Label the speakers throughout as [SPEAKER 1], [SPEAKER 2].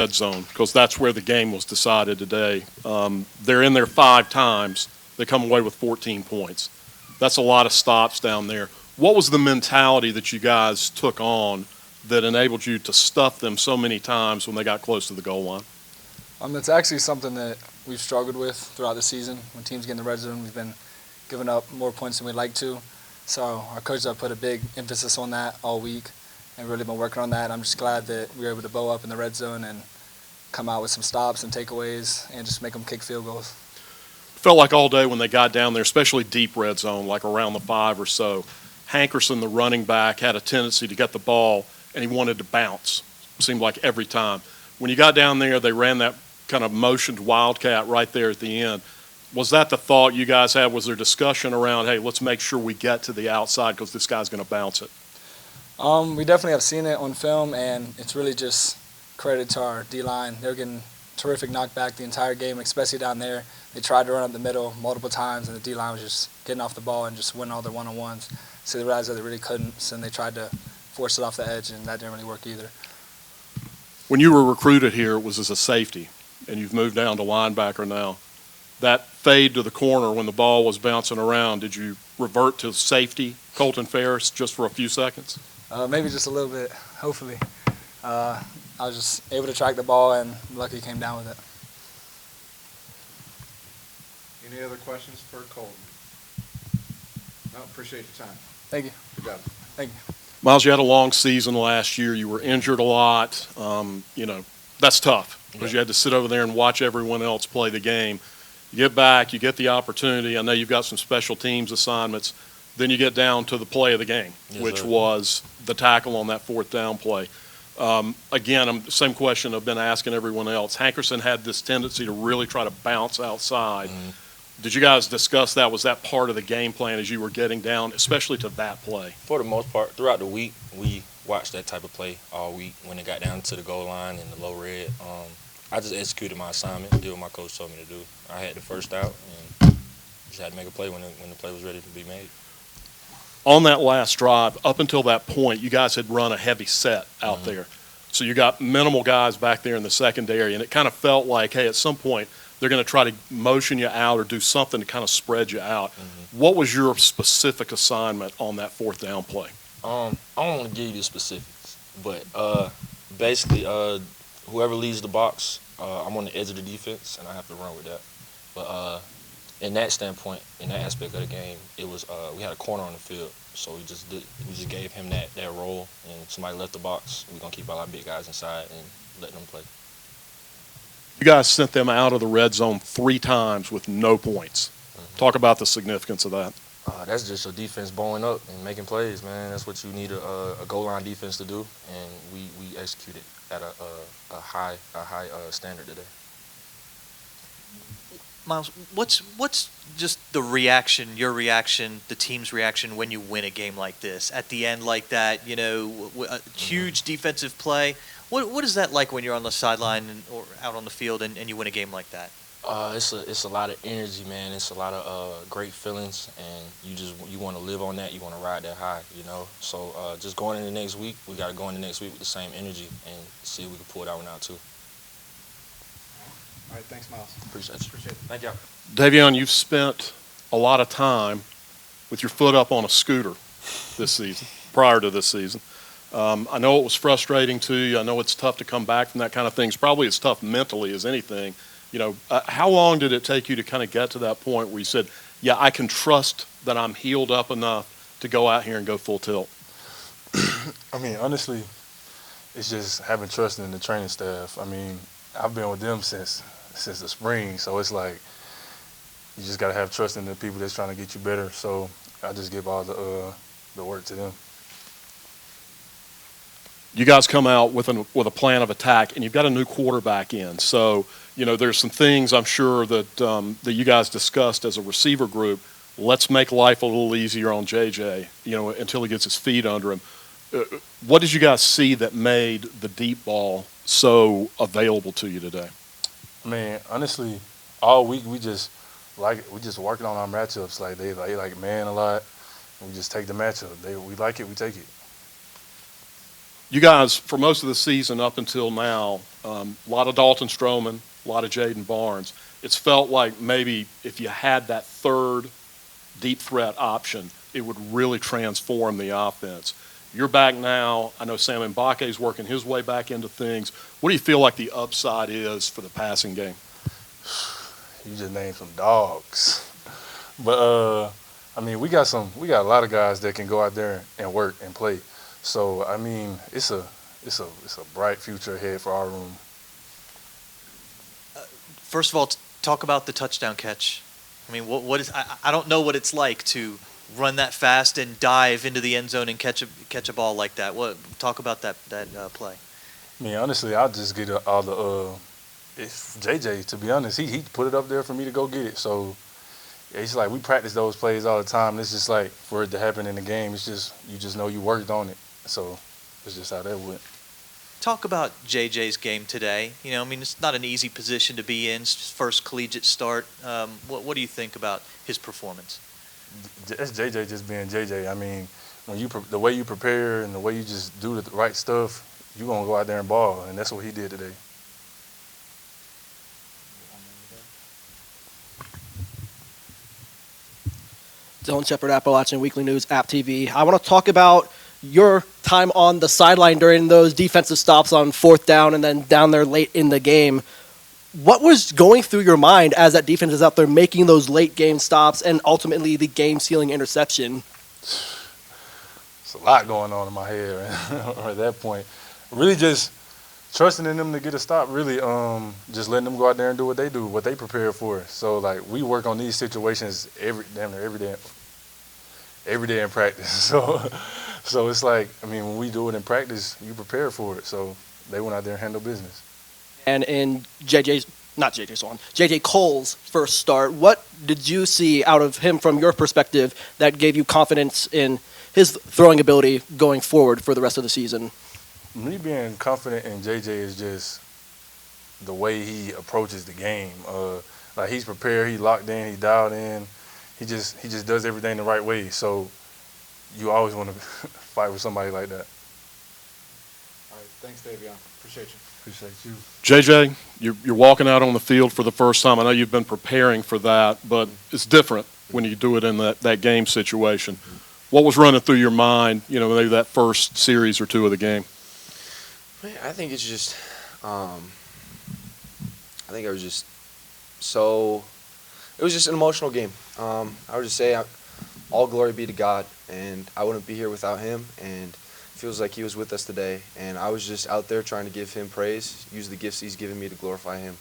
[SPEAKER 1] red zone because that's where the game was decided today. They're in there 5 times. They come away with 14 points. That's a lot of stops down there. What was the mentality that you guys took on that enabled you to stuff them so many times when they got close to the goal line?
[SPEAKER 2] It's actually something that we've struggled with throughout the season. When teams get in the red zone, we've been giving up more points than we'd like to. So our coaches have put a big emphasis on that all week and really been working on that. I'm just glad that we were able to bow up in the red zone and come out with some stops and takeaways and just make them kick field goals.
[SPEAKER 1] Felt like all day when they got down there, especially deep red zone, like around the 5 or so, Hankerson, the running back, had a tendency to get the ball and he wanted to bounce. Seemed like every time. When you got down there, they ran that kind of motioned wildcat right there at the end. Was that the thought you guys had? Was there discussion around, hey, let's make sure we get to the outside because this guy's going to bounce it?
[SPEAKER 2] We definitely have seen it on film, and it's really just credit to our D-line. They're getting terrific knockback the entire game, especially down there. They tried to run up the middle multiple times, and the D-line was just getting off the ball and just winning all their one-on-ones. So they realized that they really couldn't, so then they tried to force it off the edge, and that didn't really work either.
[SPEAKER 1] When you were recruited here, it was as a safety, and you've moved down to linebacker now. That fade to the corner when the ball was bouncing around, did you revert to safety, Colton Phares, just for a few seconds?
[SPEAKER 2] Maybe just a little bit, hopefully. I was just able to track the ball and lucky came down with it.
[SPEAKER 3] Any other questions for Colton? No, appreciate your time.
[SPEAKER 2] Thank you.
[SPEAKER 3] Good job.
[SPEAKER 2] Thank you.
[SPEAKER 1] Myles, you had a long season last year. You were injured a lot. That's tough because you had to sit over there and watch everyone else play the game. You get back, you get the opportunity. I know you've got some special teams assignments. Then you get down to the play of the game, which was the tackle on that 4th down play. Again, same question I've been asking everyone else. Hankerson had this tendency to really try to bounce outside. Mm-hmm. Did you guys discuss that? Was that part of the game plan as you were getting down, especially to that play?
[SPEAKER 4] For the most part, throughout the week, we watched that type of play all week when it got down to the goal line in the low red. I just executed my assignment, did what my coach told me to do. I had the first out and just had to make a play when the play was ready to be made.
[SPEAKER 1] On that last drive, up until that point, you guys had run a heavy set out there. So you got minimal guys back there in the secondary, and it kind of felt like, hey, at some point they're going to try to motion you out or do something to kind of spread you out. Mm-hmm. What was your specific assignment on that 4th down play?
[SPEAKER 4] I don't want to give you the specifics, but basically whoever leads the box, I'm on the edge of the defense, and I have to run with that. But in that standpoint, in that aspect of the game, it was we had a corner on the field, so we just gave him that role, and somebody left the box. We're gonna keep all our big guys inside and let them play.
[SPEAKER 1] You guys sent them out of the red zone 3 times with no points. Mm-hmm. Talk about the significance of that.
[SPEAKER 4] That's just your defense bowling up and making plays, man. That's what you need a goal line defense to do, and we executed at a high standard today.
[SPEAKER 5] Myles, what's just the reaction, your reaction, the team's reaction when you win a game like this? At the end like that, a huge defensive play. What is that like when you're on the sideline or out on the field and you win a game like that?
[SPEAKER 4] It's a lot of energy, man. It's a lot of great feelings, and you want to live on that. You want to ride that high, So just going into next week, we got to go into next week with the same energy and see if we can pull that one out too.
[SPEAKER 3] All right, thanks, Myles.
[SPEAKER 4] Appreciate it. Thank you.
[SPEAKER 1] Davion, you've spent a lot of time with your foot up on a scooter this season, prior to this season. I know it was frustrating to you. I know it's tough to come back from that kind of thing. It's probably as tough mentally as anything. How long did it take you to kind of get to that point where you said, yeah, I can trust that I'm healed up enough to go out here and go full tilt?
[SPEAKER 6] Honestly, it's just having trust in the training staff. I've been with them since the spring, so it's like you just got to have trust in the people that's trying to get you better. So I just give all the work to them.
[SPEAKER 1] You guys come out with a plan of attack, and you've got a new quarterback in. So, there's some things I'm sure that you guys discussed as a receiver group. Let's make life a little easier on JJ, until he gets his feet under him. What did you guys see that made the deep ball so available to you today?
[SPEAKER 6] Honestly, all week we just working on our matchups. Like they like man a lot, and we just take the matchup. We like it, we take it.
[SPEAKER 1] You guys, for most of the season up until now, a lot of Dalton Stroman, a lot of Jaden Barnes. It's felt like maybe if you had that third deep threat option, it would really transform the offense. You're back now. I know Sam Mbake is working his way back into things. What do you feel like the upside is for the passing game?
[SPEAKER 6] You just named some dogs. But I mean, we got a lot of guys that can go out there and work and play. So I mean, it's a bright future ahead for our room.
[SPEAKER 5] First of all, talk about the touchdown catch. I mean, what is? I don't know what it's like to run that fast and dive into the end zone and catch a ball like that. Talk about that play.
[SPEAKER 6] I mean, honestly, I'll just get all the. It's JJ. To be honest, he put it up there for me to go get it. So it's like we practice those plays all the time. It's just like for it to happen in the game. It's just you just know you worked on it. So it's just how that went.
[SPEAKER 5] Talk about JJ's game today. You know, I mean, it's not an easy position to be in. It's his first collegiate start. What do you think about his performance?
[SPEAKER 6] That's JJ just being JJ. I mean, when the way you prepare and the way you just do the right stuff, you're going to go out there and ball, and that's what he did today.
[SPEAKER 7] Dylan Shepard, Appalachian Weekly News, App TV. I want to talk about your time on the sideline during those defensive stops on fourth down and then down there late in the game. What was going through your mind as that defense is out there making those late game stops and ultimately the game-sealing interception?
[SPEAKER 6] It's a lot going on in my head at that point. Really just trusting in them to get a stop, really just letting them go out there and do what they do, what they prepare for. So, like, we work on these situations every day in practice. So it's like, I mean, when we do it in practice, you prepare for it. So they went out there and handled business.
[SPEAKER 7] And in JJ Kohl's first start, what did you see out of him from your perspective that gave you confidence in his throwing ability going forward for the rest of the season?
[SPEAKER 6] Me being confident in JJ is just the way he approaches the game. Like he's prepared, he locked in, he dialed in. He just does everything the right way. So you always want to fight with somebody like that.
[SPEAKER 3] All right, thanks, Davion. Appreciate you.
[SPEAKER 6] Appreciate you.
[SPEAKER 1] JJ, you're walking out on the field for the first time. I know you've been preparing for that, but it's different when you do it in that game situation. What was running through your mind, maybe that first series or two of the game?
[SPEAKER 8] I think it's just, I think it was just so, it was just an emotional game. I would just say all glory be to God, and I wouldn't be here without him, and it feels like he was with us today, and I was just out there trying to give him praise, use the gifts he's given me to glorify him.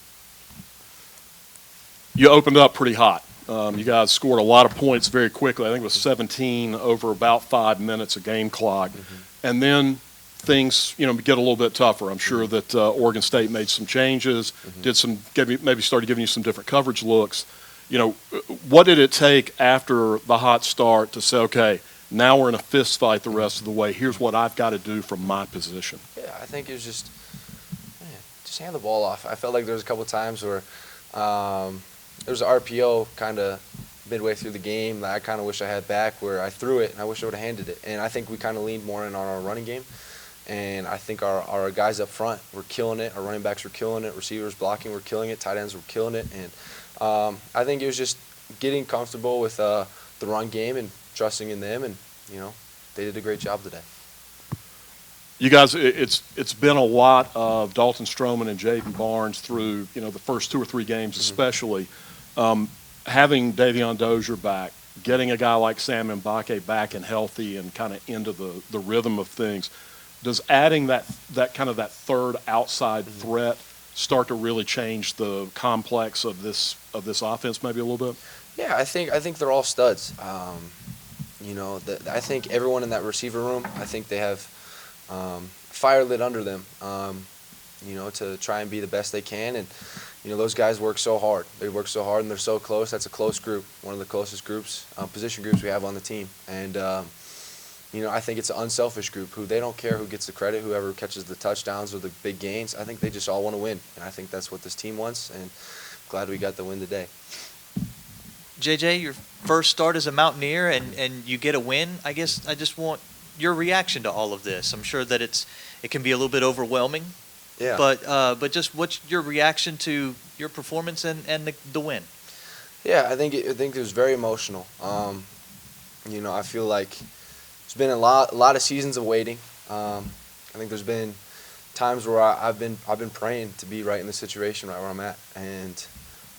[SPEAKER 1] You opened up pretty hot. You guys scored a lot of points very quickly. I think it was 17 over about 5 minutes of game clock. And then things, get a little bit tougher. I'm sure that Oregon State made some changes, maybe started giving you some different coverage looks. What did it take after the hot start to say, okay, now we're in a fist fight the rest of the way. Here's what I've got to do from my position.
[SPEAKER 8] Yeah, I think it was just hand the ball off. I felt like there was a couple times where there was an RPO kind of midway through the game that I kind of wish I had back, where I threw it and I wish I would have handed it. And I think we kind of leaned more in on our running game. And I think our guys up front were killing it. Our running backs were killing it. Receivers blocking were killing it. Tight ends were killing it. And I think it was just getting comfortable with the run game and trusting in them. And, they did a great job today.
[SPEAKER 1] You guys, it's been a lot of Dalton Stroman and Jaden Barnes through, the first 2 or 3 games especially. Having Davion Dozier back, getting a guy like Sam Mbake back and healthy and kind of into the rhythm of things, does adding that third outside threat start to really change the complex of this offense maybe a little bit?
[SPEAKER 8] Yeah, I think they're all studs. I think everyone in that receiver room, I think they have fire lit under them, to try and be the best they can. And, those guys work so hard. They work so hard and they're so close. That's a close group, one of the closest groups, position groups we have on the team. And, I think it's an unselfish group who they don't care who gets the credit, whoever catches the touchdowns or the big gains. I think they just all want to win. And I think that's what this team wants. And glad we got the win today.
[SPEAKER 5] JJ, your first start as a Mountaineer and you get a win. I guess I just want your reaction to all of this. I'm sure that it's it can be a little bit overwhelming.
[SPEAKER 8] Yeah.
[SPEAKER 5] But just what's your reaction to your performance and the win?
[SPEAKER 8] Yeah, I think it was very emotional. I feel like there's been a lot of seasons of waiting. I think there's been times where I've been praying to be right in the situation, right where I'm at, and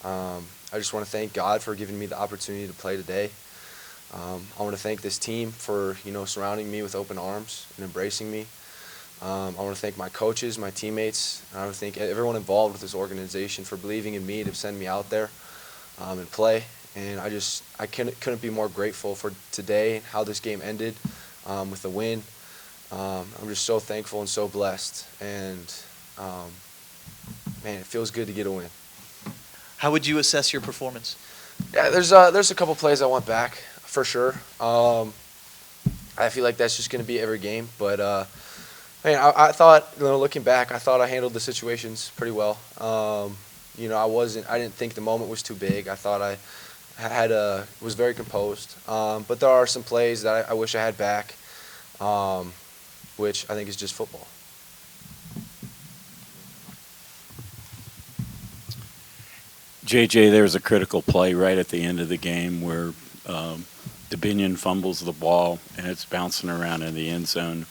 [SPEAKER 8] I just want to thank God for giving me the opportunity to play today. I want to thank this team for surrounding me with open arms and embracing me. I want to thank my coaches, my teammates, and I want to thank everyone involved with this organization for believing in me to send me out there and play. And I couldn't be more grateful for today and how this game ended with the win. I'm just so thankful and so blessed. And man, it feels good to get a win.
[SPEAKER 5] How would you assess your performance?
[SPEAKER 8] Yeah, there's a couple plays I want back for sure. I feel like that's just going to be every game, but I thought, looking back, I thought I handled the situations pretty well. I didn't think the moment was too big. I thought I was very composed. But there are some plays that I wish I had back, which I think is just football.
[SPEAKER 9] JJ, there was a critical play right at the end of the game where Davion fumbles the ball and it's bouncing around in the end zone.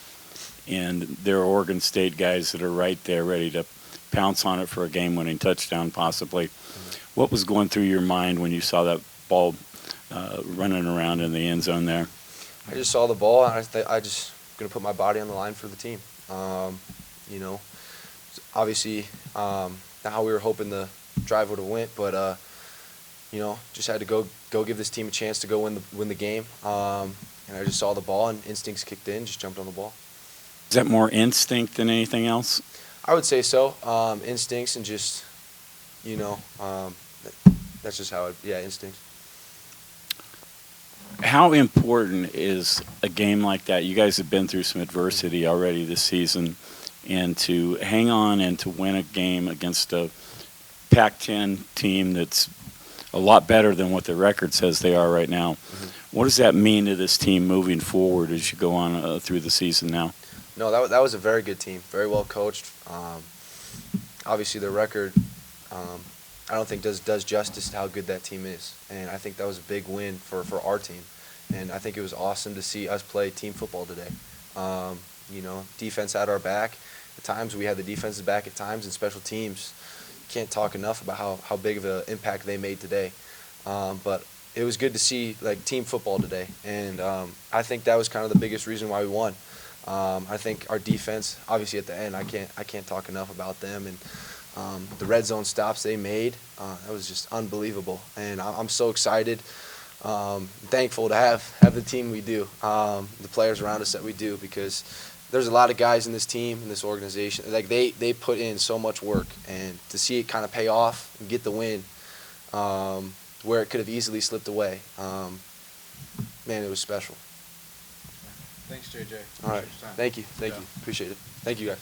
[SPEAKER 9] And there are Oregon State guys that are right there ready to pounce on it for a game-winning touchdown possibly. Mm-hmm. What was going through your mind when you saw that ball running around in the end zone there?
[SPEAKER 8] I just saw the ball, and I just going to put my body on the line for the team. Obviously, not how we were hoping the drive would have went, but just had to go give this team a chance to go win the game. And I just saw the ball, and instincts kicked in, just jumped on the ball.
[SPEAKER 9] Is that more instinct than anything else?
[SPEAKER 8] I would say so. Instincts and just, that's just how instincts.
[SPEAKER 9] How important is a game like that? You guys have been through some adversity already this season, and to hang on and to win a game against a Pac-10 team that's a lot better than what the record says they are right now. Mm-hmm. What does that mean to this team moving forward as you go on through the season now?
[SPEAKER 8] No, that was a very good team, very well coached. Obviously, the record I don't think does justice to how good that team is, and I think that was a big win for our team. And I think it was awesome to see us play team football today. Defense had our back. At times, we had the defense's back at times, and special teams. Can't talk enough about how big of an impact they made today. But it was good to see team football today, and I think that was kind of the biggest reason why we won. I think our defense, obviously at the end, I can't talk enough about them, and the red zone stops they made, that was just unbelievable. And I'm so excited, thankful to have the team we do, the players around us that we do, because there's a lot of guys in this team, in this organization, they put in so much work, and to see it kind of pay off and get the win, where it could have easily slipped away, man, it was special.
[SPEAKER 3] Thanks, JJ.
[SPEAKER 8] All right.
[SPEAKER 3] Appreciate your time.
[SPEAKER 8] Thank you.
[SPEAKER 3] Yeah.
[SPEAKER 8] Appreciate it. Thank you, guys.